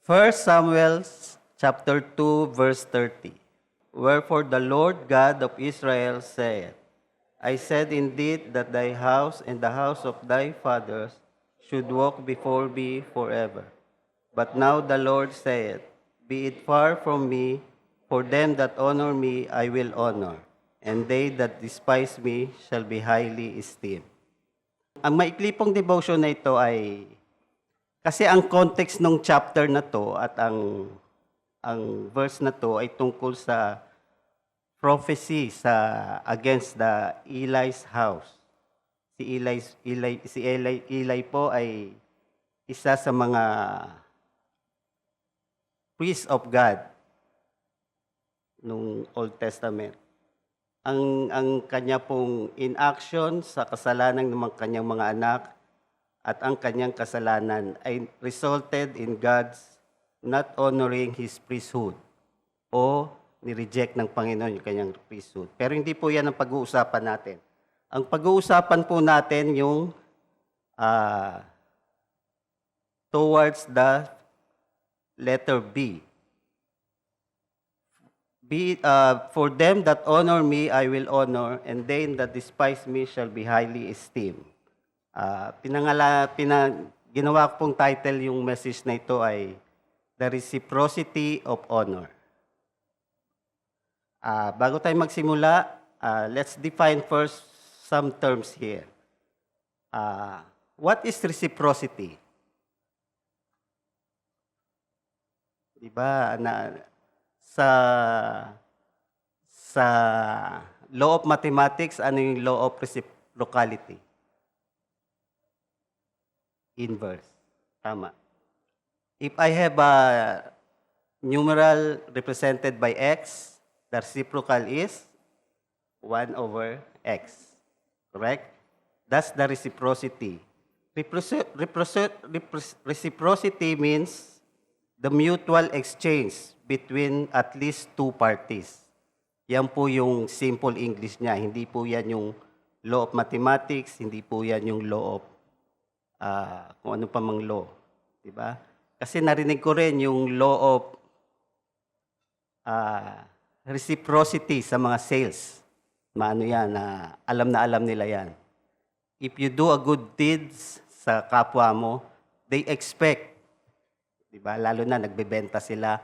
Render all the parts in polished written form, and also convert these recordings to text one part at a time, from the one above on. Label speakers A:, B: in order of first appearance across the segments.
A: First Samuel chapter 2 verse 30. Wherefore the Lord God of Israel saith, I said indeed that thy house and the house of thy fathers should walk before me forever. But now the Lord saith, Be it far from me, for them that honor me I will honor, and they that despise me shall be highly esteemed. Ang maikli pong devotion na ito ay, kasi ang context ng chapter na to at ang verse na to ay tungkol sa prophecy against the Eli's house. Si Eli po ay isa sa mga priest of God nung Old Testament. Ang kanya pong inaction sa kasalanan ng kanyang mga anak at ang kanyang kasalanan ay resulted in God's not honoring His priesthood o ni-reject ng Panginoon yung kanyang priesthood. Pero hindi po yan ang pag-uusapan natin. Ang pag-uusapan po natin yung towards the letter B. For them that honor me, I will honor, and they that despise me shall be highly esteemed. Ginawa ko pong title yung message na ito ay The Reciprocity of Honor. Bago tayo magsimula, let's define first some terms here. What is reciprocity? Diba, sa law of mathematics, ano yung law of reciprocality? Inverse. Tama. If I have a numeral represented by x, the reciprocal is 1 over x. Correct? That's the reciprocity. Reciprocity means the mutual exchange between at least two parties. Yan po yung simple English niya. Hindi po yan yung law of mathematics, hindi po yan yung law of kung ano pa mang law. Diba? Kasi narinig ko rin yung law of reciprocity sa mga sales. Maano yan, alam na alam nila yan. If you do a good deeds sa kapwa mo, they expect, diba? Lalo na nagbebenta sila,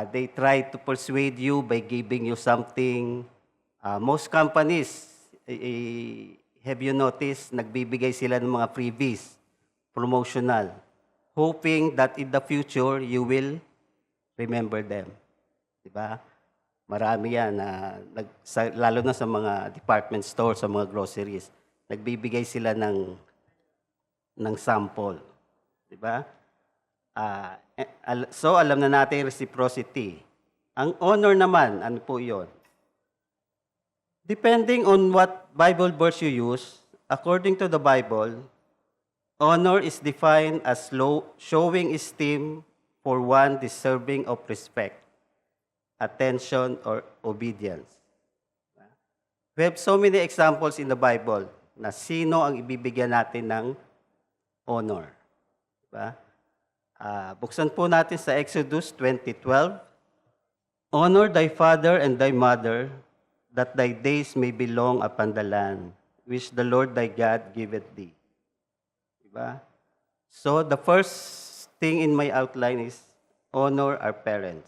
A: they try to persuade you by giving you something. Most companies, have you noticed, nagbibigay sila ng mga freebies, promotional, hoping that in the future, you will remember them. Diba? Marami yan, lalo na sa mga department stores, sa mga groceries, nagbibigay sila ng sample. Diba? So, alam na natin reciprocity. Ang honor naman, ano po yun? Depending on what Bible verse you use, according to the Bible, honor is defined as showing esteem for one deserving of respect, attention, or obedience. We have so many examples in the Bible na sino ang ibibigyan natin ng honor. Diba? Buksan po natin sa Exodus 20:12. Honor thy father and thy mother, that thy days may be long upon the land, which the Lord thy God giveth thee. Diba? So, the first thing in my outline is honor our parents.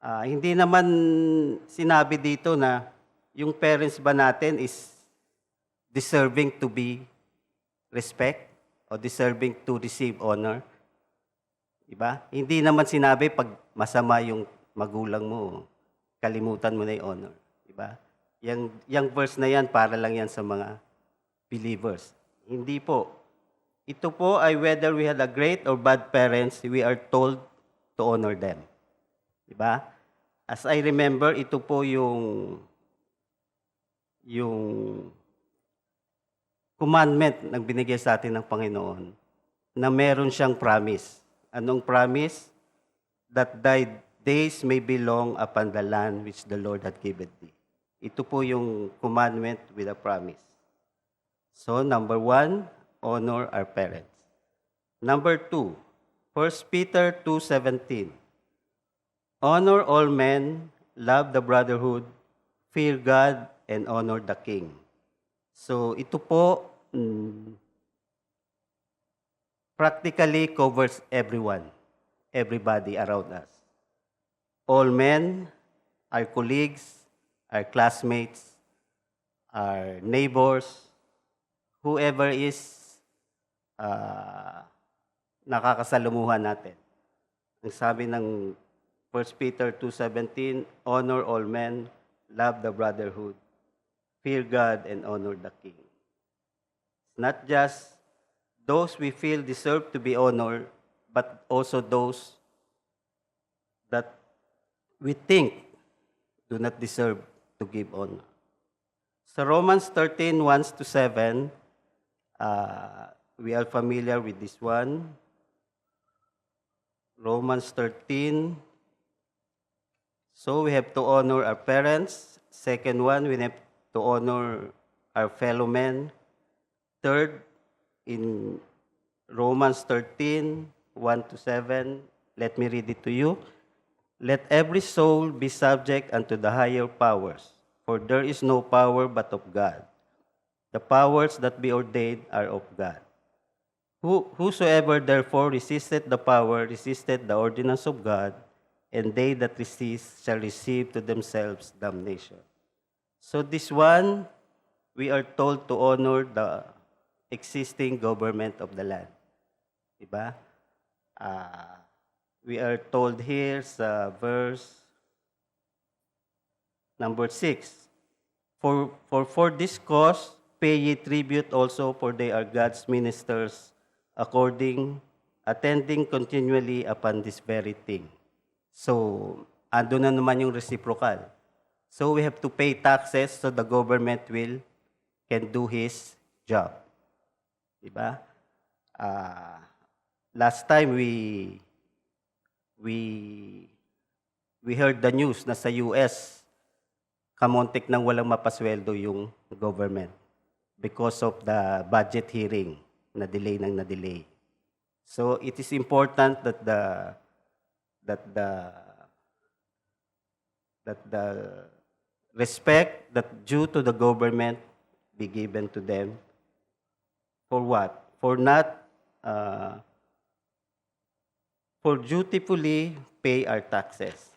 A: Hindi naman sinabi dito na yung parents ba natin is deserving to be respect o deserving to receive honor. Diba? Hindi naman sinabi pag masama yung magulang mo, kalimutan mo na yung honor. Diba? Yung verse na yan, para lang yan sa mga believers. Hindi po. Ito po ay whether we had a great or bad parents, we are told to honor them. Diba? As I remember, ito po yung commandment na binigay sa atin ng Panginoon na meron siyang promise. Anong promise? That thy days may be long upon the land which the Lord hath given thee. Ito po yung commandment with a promise. So, number 1, honor our parents. Number 2, 1 Peter 2:17. Honor all men, love the brotherhood, fear God, and honor the king. So ito po practically covers everyone, everybody around us. All men, our colleagues, our classmates, our neighbors, whoever is nakakasalumuhan natin. Ang sabi ng 1 Peter 2:17, honor all men, love the brotherhood, fear God, and honor the king. It's not just those we feel deserve to be honored, but also those that we think do not deserve to give honor. So Romans 13, 1-7, we are familiar with this one. Romans 13. So we have to honor our parents. Second one, we have to honor our fellow men. Third, in Romans 13, 1-7, let me read it to you. Let every soul be subject unto the higher powers, for there is no power but of God. The powers that be ordained are of God. Whosoever therefore resisteth the power, resisteth the ordinance of God, and they that resist shall receive to themselves damnation. So this one, we are told to honor the existing government of the land. Diba? We are told here sa verse number 6, For this cause pay ye tribute also, for they are God's ministers, attending continually upon this very thing. So, ando na naman yung reciprocal. So, we have to pay taxes so the government can do his job. Diba? Last time we heard the news na sa US, kamontik nang walang mapasweldo yung government because of the budget hearing na delay. So it is important that the respect that due to the government be given to them. For what? For dutifully pay our taxes.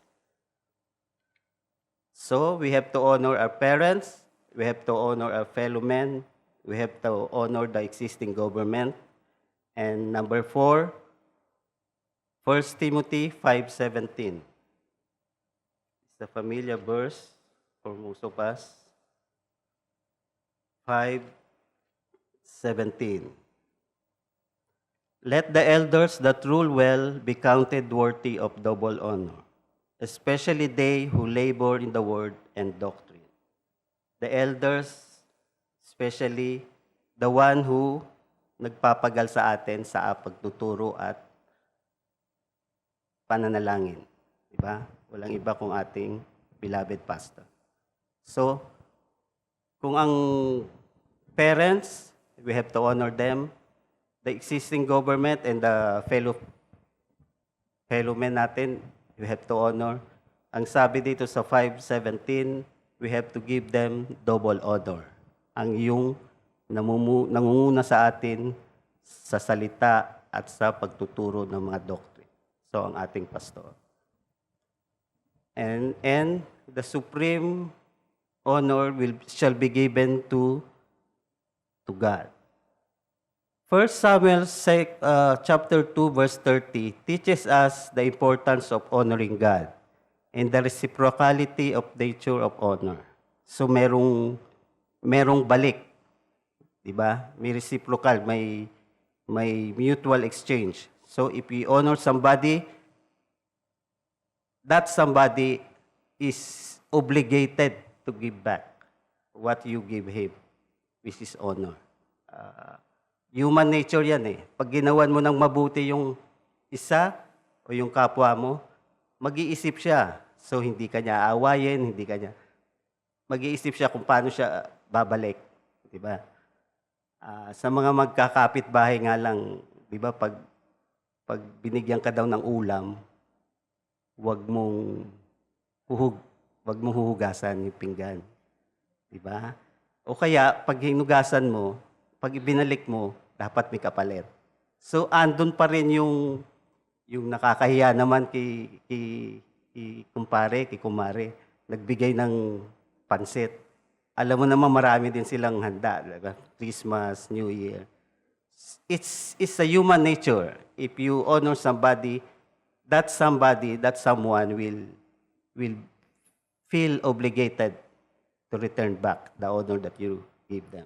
A: So we have to honor our parents, we have to honor our fellow men, we have to honor the existing government. And number 4, 1 Timothy 5:17. It's a familiar verse for most of us. 5:17. Let the elders that rule well be counted worthy of double honor, especially they who labor in the word and doctrine. The elders, especially the one who nagpapagal sa atin sa pagtuturo at pananalangin. Diba? Walang iba kung ating beloved pastor. So, kung ang parents, we have to honor them. The existing government and the fellow men natin, we have to honor. Ang sabi dito sa 5:17, we have to give them double honor. Ang yung nangunguna sa atin sa salita at sa pagtuturo ng mga doctrine. So, ang ating pastor. And the supreme honor shall be given to God. 1 Samuel chapter 2 verse 30 teaches us the importance of honoring God and the reciprocality of nature of honor. So merong balik, 'di ba? May reciprocal, may mutual exchange. So if we honor somebody, that somebody is obligated to give back what you give him, which is honor. Human nature yan eh. Pag ginawan mo ng mabuti yung isa o yung kapwa mo, mag-iisip siya. So, hindi ka niya aawayin, mag-iisip siya kung paano siya babalik. Diba? Sa mga magkakapit-bahay nga lang, diba, pag pag binigyan ka daw ng ulam, wag mong wag mong huhugasan yung pinggan, 'di ba? O kaya pag hinugasan mo, pag ibinalik mo, dapat may kapalit. So andun pa rin yung nakakahiya naman kay kumpare, kay kumare, nagbigay ng pansit. Alam mo naman marami din silang handa, diba? Christmas, New Year. It's a human nature. If you honor somebody, that someone will feel obligated to return back the honor that you give them.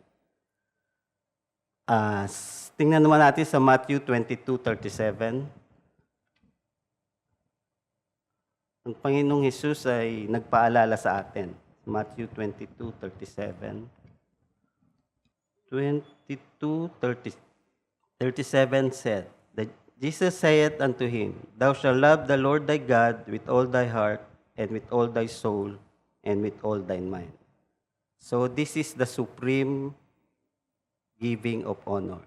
A: Tingnan naman natin sa Matthew 22:37. Ang Panginoong Hesus ay nagpaalala sa atin. Matthew 22:37. 22:37 said, that Jesus saith unto him, Thou shalt love the Lord thy God with all thy heart, and with all thy soul, and with all thine mind. So this is the supreme giving of honor.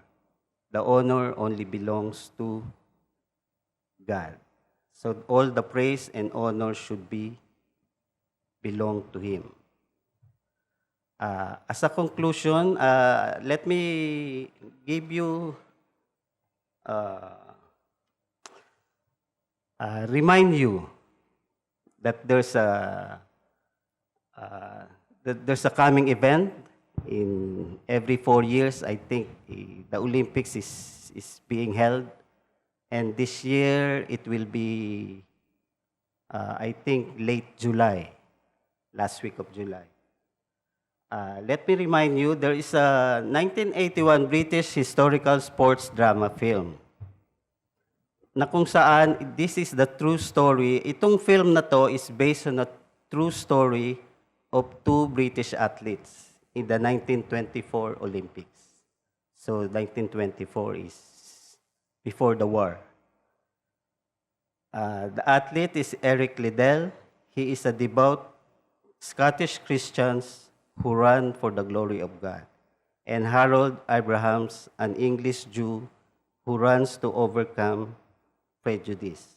A: The honor only belongs to God. So all the praise and honor should belong to Him. As a conclusion, let me give you, remind you that there's a coming event in every 4 years. I think the Olympics is being held, and this year it will be, I think, late July, last week of July. Let me remind you, there is a 1981 British historical sports drama film na kung saan this is the true story. Itong film na to is based on a true story of 2 British athletes in the 1924 Olympics. So 1924 is before the war. The athlete is Eric Liddell. He is a devout Scottish Christian who ran for the glory of God. And Harold Abrahams, an English Jew who runs to overcome prejudice.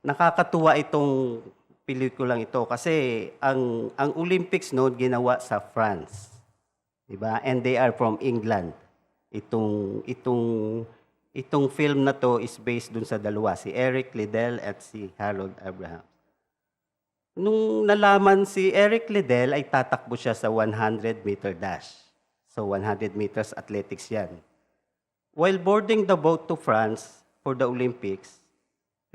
A: Nakakatuwa itong pelikulang ito kasi ang Olympics noon ginawa sa France. Diba? And they are from England. Itong film na to is based dun sa dalawa, si Eric Liddell at si Harold Abrahams. Nung nalaman si Eric Liddell ay tatakbo siya sa 100-meter dash. So 100 meters athletics yan. While boarding the boat to France for the Olympics,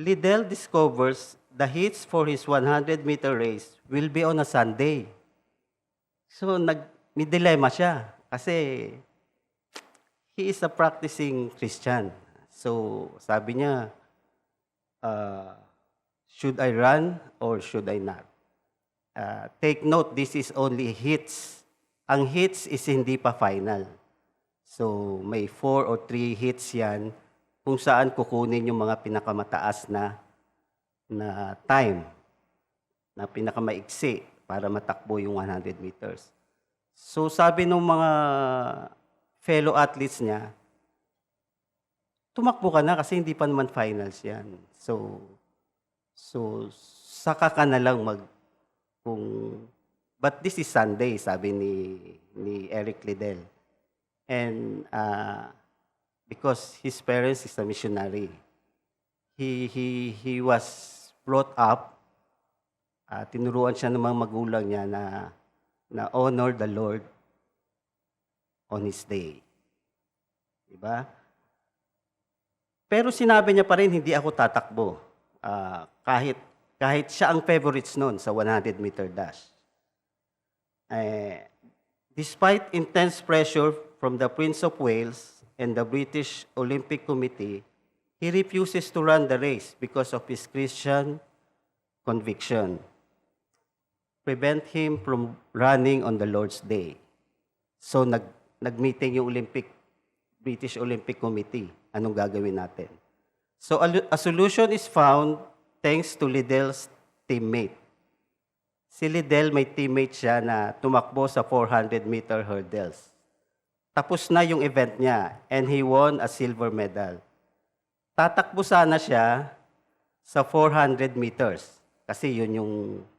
A: Liddell discovers the heats for his 100-meter race will be on a Sunday. So may dilemma siya kasi he is a practicing Christian. So sabi niya, should I run or should I not? Take note, this is only hits. Ang hits is hindi pa final. So may 4 or 3 hits yan kung saan kukunin yung mga pinakamataas na time, na pinakamaiksi para matakbo yung 100 meters. So sabi ng mga fellow athletes niya, tumakbo ka na kasi hindi pa naman finals yan. So saka ka na lang but this is Sunday, sabi ni Eric Liddell. And because his parents is a missionary, he was brought up, tinuruan siya ng mga magulang niya na honor the Lord on his day. Diba? Pero sinabi niya pa rin, hindi ako tatakbo. Kahit siya ang favorites noon sa 100-meter dash. Despite intense pressure from the Prince of Wales and the British Olympic Committee, he refuses to run the race because of his Christian conviction. Prevent him from running on the Lord's Day. So nag-meeting yung British Olympic Committee. Anong gagawin natin? So a solution is found thanks to Liddell's teammate. Si Liddell may teammate siya na tumakbo sa 400-meter hurdles. Tapos na yung event niya and he won a silver medal. tatakbo sana siya sa 400 meters. Kasi yun yung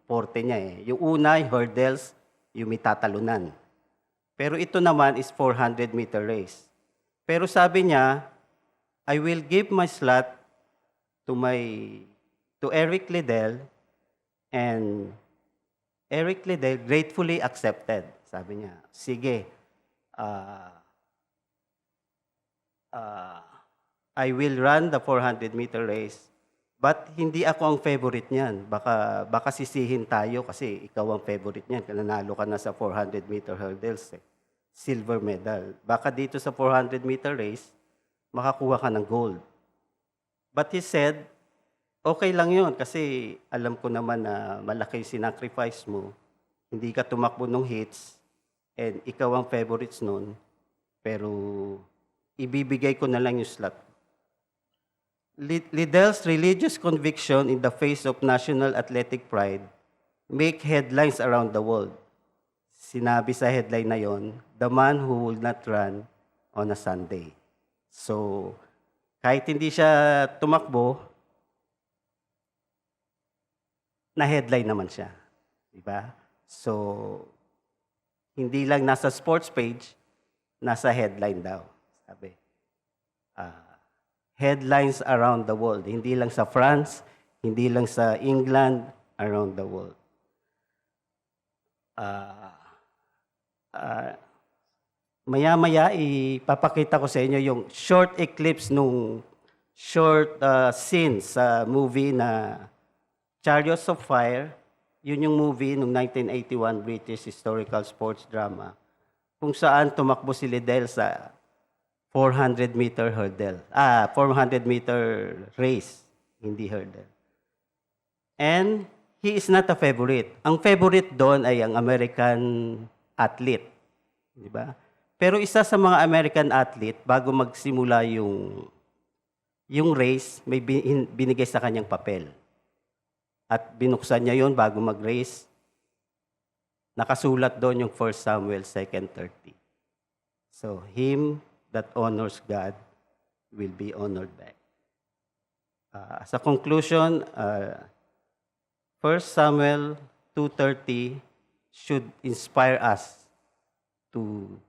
A: forte niya eh. Yung una, yung hurdles, yung may tatalunan. Pero ito naman is 400-meter race. Pero sabi niya, I will give my slot to Eric Liddell, and Eric Liddell gratefully accepted. Sabi niya, sige, uh, I will run the 400-meter race, but hindi ako ang favorite niyan. Baka sisihin tayo kasi ikaw ang favorite niyan. Nanalo ka na sa 400-meter hurdles. Eh. Silver medal. Baka dito sa 400-meter race, makakuha ka ng gold. But he said, okay lang yun kasi alam ko naman na malaki yung sinacrifice mo. Hindi ka tumakbo ng hits and ikaw ang favorites nun. Pero ibibigay ko na lang yung slot. Liddell's religious conviction in the face of national athletic pride make headlines around the world. Sinabi sa headline na yon, the man who will not run on a Sunday. So, kahit hindi siya tumakbo, na headline naman siya. Diba? So, hindi lang nasa sports page, nasa headline daw. Sabi. Headlines around the world. Hindi lang sa France, hindi lang sa England, around the world. Maya-maya, ipapakita ko sa inyo yung short eclipse nung short scene sa movie na Chariots of Fire. Yun yung movie nung 1981 British historical sports drama kung saan tumakbo si Liddell sa 400-meter hurdle. 400-meter race, hindi hurdle. And he is not a favorite. Ang favorite doon ay ang American athlete. Di ba? Pero isa sa mga American athlete, bago magsimula yung race, may binigay sa kanyang papel. At binuksan niya yon bago mag-race. Nakasulat doon yung 1 Samuel 2:30. So, him that honors God will be honored back. As a conclusion, 1 Samuel 2:30 should inspire us to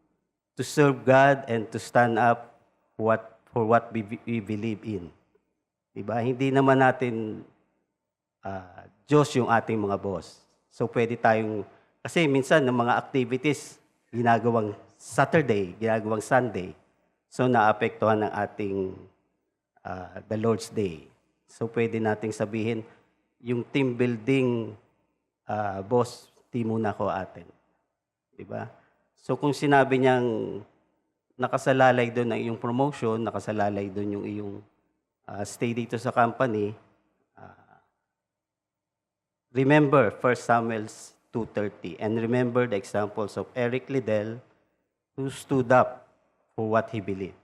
A: serve God and to stand up for what we believe in. Diba? Hindi naman natin Diyos yung ating mga boss. So pwede tayong, kasi minsan ng mga activities, ginagawang Saturday, ginagawang Sunday, so naapektuhan ng ating the Lord's Day. So pwede nating sabihin, yung team building, boss, team muna ko atin. Diba? So kung sinabi niyang nakasalalay doon ang iyong promotion, nakasalalay doon yung iyong stay dito sa company, remember 1 Samuel 2:30 and remember the examples of Eric Liddell who stood up for what he believed.